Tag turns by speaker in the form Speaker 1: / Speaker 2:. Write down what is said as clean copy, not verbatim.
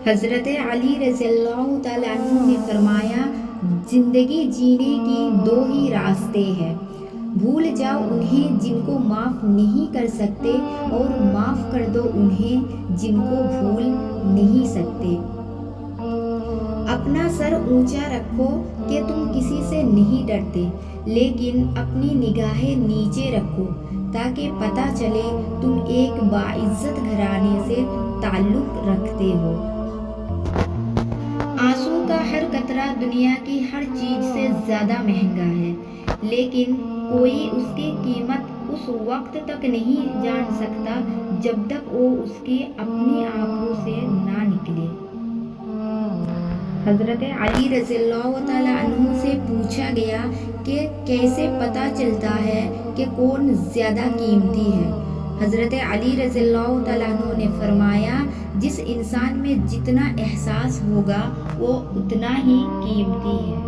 Speaker 1: حضرت علی رضی اللہ تعالیٰ عنہ نے فرمایا، زندگی جینے کی دو ہی راستے ہیں، بھول جاؤ انہیں جن کو معاف نہیں کر سکتے، اور معاف کر دو انہیں جن کو بھول نہیں سکتے۔ اپنا سر اونچا رکھو کہ تم کسی سے نہیں ڈرتے، لیکن اپنی نگاہیں نیچے رکھو تاکہ پتہ چلے تم ایک باعزت گھرانے سے تعلق رکھتے ہو۔ آنسو کا ہر قطرہ دنیا کی ہر چیز سے زیادہ مہنگا ہے، لیکن کوئی اس کی قیمت اس وقت تک نہیں جان سکتا جب تک وہ اس کی اپنی آنکھوں سے نہ نکلے۔ حضرت علی رضی اللہ تعالیٰ عنہ سے پوچھا گیا کہ کیسے پتہ چلتا ہے کہ کون زیادہ قیمتی ہے؟ حضرت علی رضی اللہ تعالیٰ عنہ نے فرمایا، جس انسان میں جتنا احساس ہوگا وہ اتنا ہی قیمتی ہے۔